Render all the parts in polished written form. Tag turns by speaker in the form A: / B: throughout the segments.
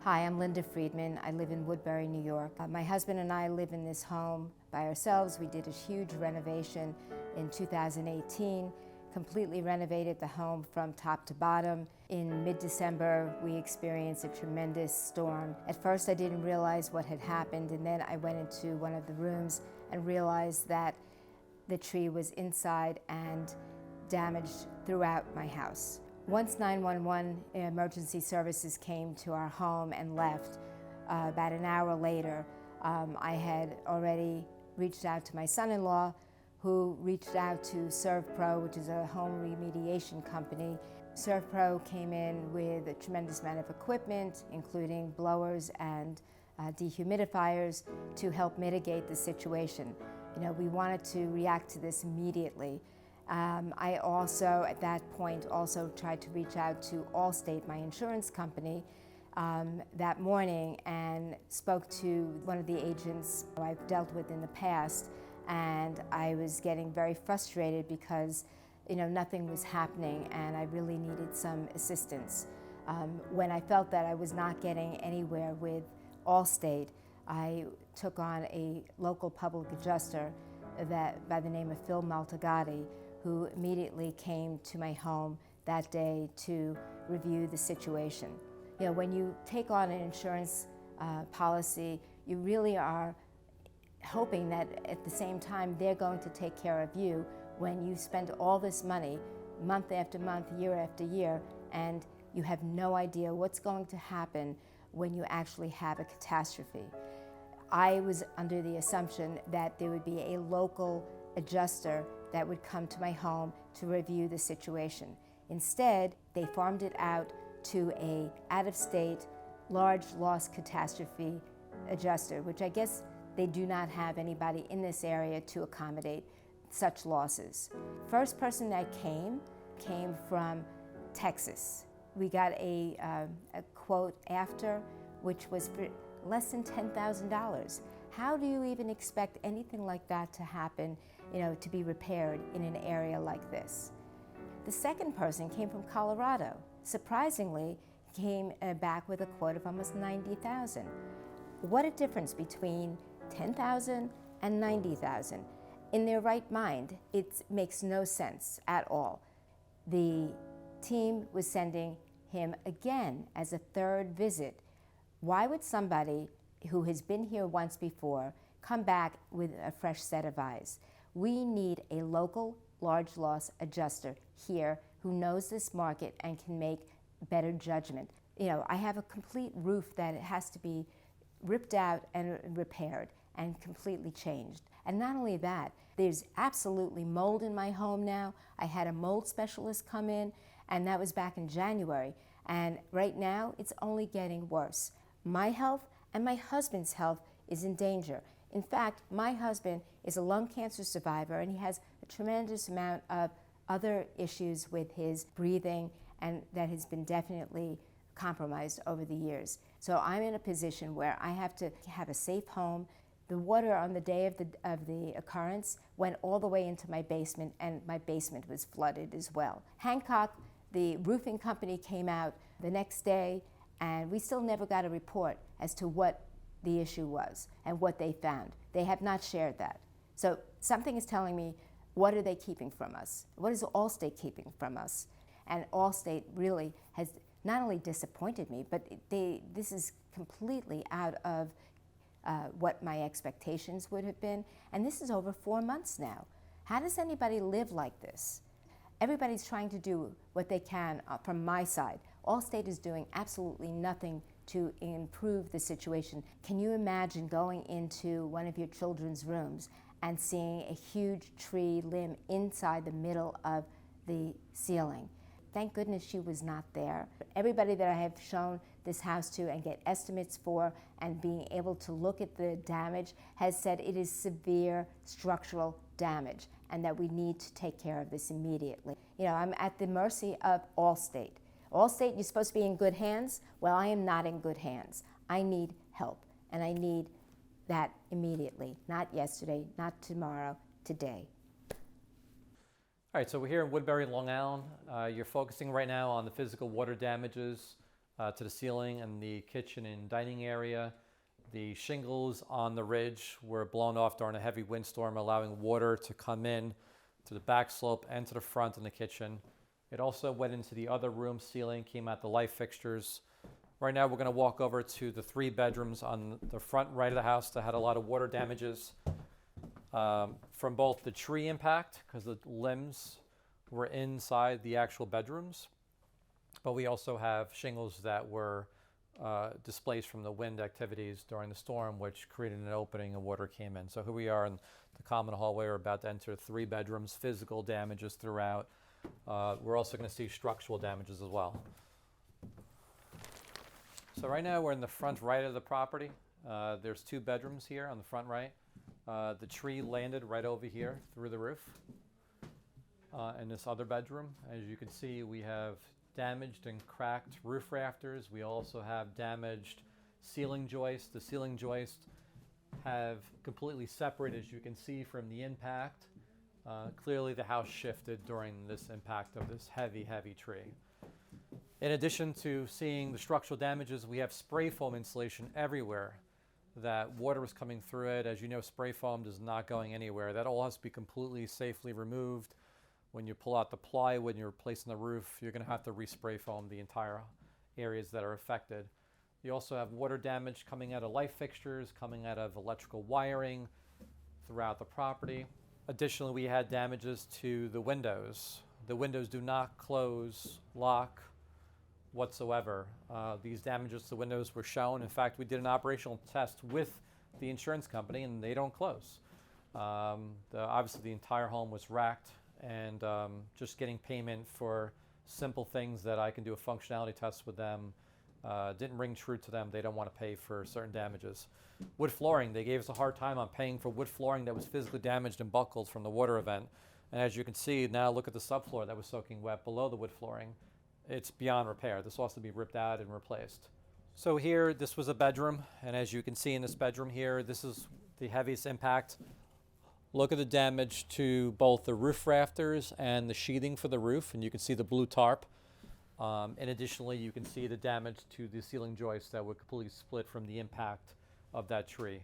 A: Hi, I'm Linda Friedman. I live in Woodbury, New York. My husband and I live in this home by ourselves. We did a huge renovation in 2018, completely renovated the home from top to bottom. In mid-December, we experienced a tremendous storm. At first, I didn't realize what had happened, and then I went into one of the rooms and realized that the tree was inside and damaged throughout my house. Once 911 emergency services came to our home and left, about an hour later, I had already reached out to my son-in-law, who reached out to ServPro, which is a home remediation company. ServPro came in with a tremendous amount of equipment, including blowers and dehumidifiers, to help mitigate the situation. You know, we wanted to react to this immediately. I also, at that point, also tried to reach out to Allstate, my insurance company, that morning, and spoke to one of the agents I've dealt with in the past, and I was getting very frustrated because, you know, nothing was happening and I really needed some assistance. When I felt that I was not getting anywhere with Allstate, I took on a local public adjuster that by the name of Phil Maltagati, who immediately came to my home that day to review the situation. You know, when you take on an insurance policy, you really are hoping that at the same time they're going to take care of you when you spend all this money month after month, year after year, and you have no idea what's going to happen when you actually have a catastrophe. I was under the assumption that there would be a local adjuster that would come to my home to review the situation. Instead, they farmed it out to a out-of-state large loss catastrophe adjuster, which I guess they do not have anybody in this area to accommodate such losses. First person that came from Texas. We got a quote after, which was for less than $10,000. How do you even expect anything like that to happen, you know, to be repaired in an area like this? The second person came from Colorado. Surprisingly, came back with a quote of almost $90,000. What a difference between $10,000 and $90,000. In their right mind, it makes no sense at all. The team was sending him again as a third visit. Why would somebody who has been here once before come back with a fresh set of eyes? We need a local large loss adjuster here who knows this market and can make better judgment. You know, I have a complete roof that has to be ripped out and repaired and completely changed. And not only that, there's absolutely mold in my home now. I had a mold specialist come in, and that was back in January. And right now, it's only getting worse. My health and my husband's health is in danger. In fact, my husband is a lung cancer survivor, and he has a tremendous amount of other issues with his breathing, and that has been definitely compromised over the years. So I'm in a position where I have to have a safe home. The water on the day of the occurrence went all the way into my basement, and my basement was flooded as well. Hancock, the roofing company, came out the next day, and we still never got a report as to what the issue was and what they found. They have not shared that. So something is telling me, what are they keeping from us? What is Allstate keeping from us? And Allstate really has not only disappointed me, but this is completely out of what my expectations would have been. And this is over 4 months now. How does anybody live like this? Everybody's trying to do what they can from my side. Allstate is doing absolutely nothing to improve the situation. Can you imagine going into one of your children's rooms and seeing a huge tree limb inside the middle of the ceiling? Thank goodness she was not there. Everybody that I have shown this house to and get estimates for and being able to look at the damage has said it is severe structural damage and that we need to take care of this immediately. You know, I'm at the mercy of Allstate. Allstate, you're supposed to be in good hands. Well, I am not in good hands. I need help, and I need that immediately, not yesterday, not tomorrow, today.
B: All right, so we're here in Woodbury, Long Island. You're focusing right now on the physical water damages to the ceiling and the kitchen and dining area. The shingles on the ridge were blown off during a heavy windstorm, allowing water to come in to the back slope and to the front in the kitchen. It also went into the other room ceiling, came out the light fixtures. Right now we're going to walk over to the 3 bedrooms on the front right of the house that had a lot of water damages from both the tree impact, because the limbs were inside the actual bedrooms, but we also have shingles that were displaced from the wind activities during the storm, which created an opening and water came in. So here we are in the common hallway. We're about to enter 3 bedrooms, physical damages throughout. We're also going to see structural damages as well. So right now we're in the front right of the property. There's 2 bedrooms here on the front right. The tree landed right over here through the roof. In this other bedroom, as you can see, we have damaged and cracked roof rafters. We also have damaged ceiling joists. The ceiling joists have completely separated, as you can see from the impact. Clearly the house shifted during this impact of this heavy, heavy tree. In addition to seeing the structural damages, we have spray foam insulation everywhere. That water was coming through it. As you know, spray foam is not going anywhere. That all has to be completely safely removed. When you pull out the plywood and you're replacing the roof, you're going to have to respray foam the entire areas that are affected. You also have water damage coming out of light fixtures, coming out of electrical wiring throughout the property. Additionally, we had damages to the windows. The windows do not close, lock whatsoever. These damages to the windows were shown. In fact, we did an operational test with the insurance company and they don't close. Obviously, the entire home was racked. And just getting payment for simple things that I can do a functionality test with them didn't ring true to them. They don't want to pay for certain damages. Wood flooring, they gave us a hard time on paying for wood flooring that was physically damaged and buckled from the water event. And as you can see, now look at the subfloor that was soaking wet below the wood flooring. It's beyond repair. This will also be ripped out and replaced. So here, this was a bedroom. And as you can see in this bedroom here, this is the heaviest impact. Look at the damage to both the roof rafters and the sheathing for the roof, and you can see the blue tarp. And additionally, you can see the damage to the ceiling joists that were completely split from the impact of that tree.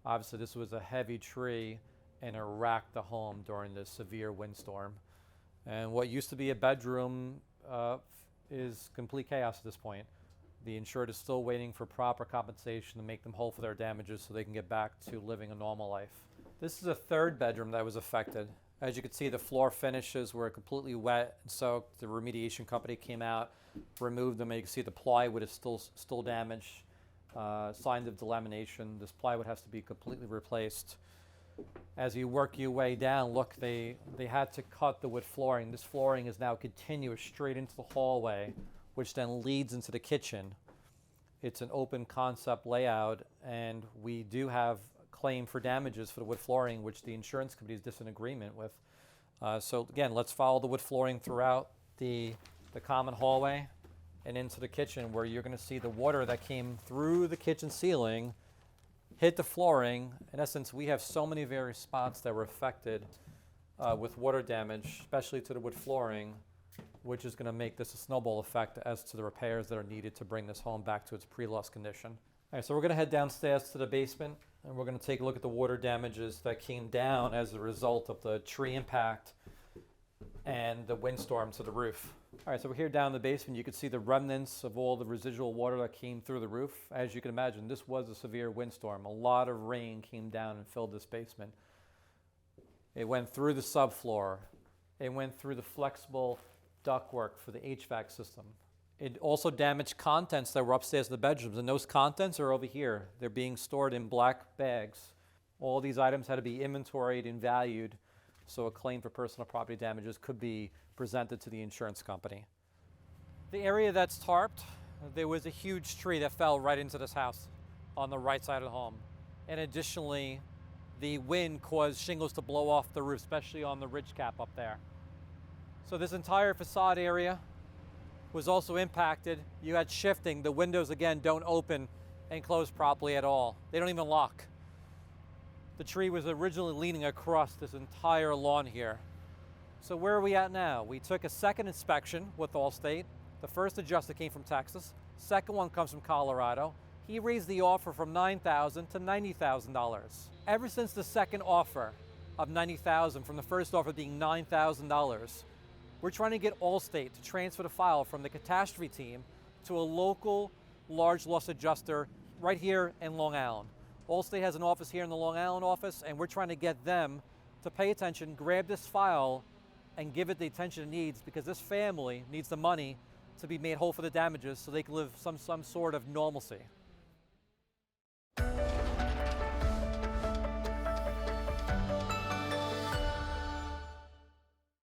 B: Obviously, this was a heavy tree and it racked the home during this severe windstorm. And what used to be a bedroom is complete chaos at this point. The insured is still waiting for proper compensation to make them whole for their damages so they can get back to living a normal life. This is a 3rd bedroom that was affected. As you can see, the floor finishes were completely wet and soaked. The remediation company came out, removed them, and you can see the plywood is still damaged. Signs of delamination. This plywood has to be completely replaced. As you work your way down, look, they had to cut the wood flooring. This flooring is now continuous straight into the hallway, which then leads into the kitchen. It's an open concept layout, and we do have claim for damages for the wood flooring, which the insurance company is in agreement with. So again, let's follow the wood flooring throughout the common hallway and into the kitchen, where you're going to see the water that came through the kitchen ceiling hit the flooring. In essence, we have so many various spots that were affected with water damage, especially to the wood flooring, which is going to make this a snowball effect as to the repairs that are needed to bring this home back to its pre-loss condition. All right, so we're going to head downstairs to the basement, and we're going to take a look at the water damages that came down as a result of the tree impact and the windstorm to the roof. All right, so we're here down in the basement. You can see the remnants of all the residual water that came through the roof. As you can imagine, this was a severe windstorm. A lot of rain came down and filled this basement. It went through the subfloor. It went through the flexible ductwork for the HVAC system. It also damaged contents that were upstairs in the bedrooms, and those contents are over here. They're being stored in black bags. All these items had to be inventoried and valued, so a claim for personal property damages could be presented to the insurance company. The area that's tarped, there was a huge tree that fell right into this house on the right side of the home. And additionally, the wind caused shingles to blow off the roof, especially on the ridge cap up there. So this entire facade area was also impacted. You had shifting. The windows, again, don't open and close properly at all. They don't even lock. The tree was originally leaning across this entire lawn here. So where are we at now? We took a second inspection with Allstate. The first adjuster came from Texas. Second one comes from Colorado. He raised the offer from $9,000 to $90,000. Ever since the second offer of $90,000, from the first offer being $9,000, we're trying to get Allstate to transfer the file from the catastrophe team to a local large loss adjuster right here in Long Island. Allstate has an office here in the Long Island office, and we're trying to get them to pay attention, grab this file, and give it the attention it needs, because this family needs the money to be made whole for the damages so they can live some sort of normalcy.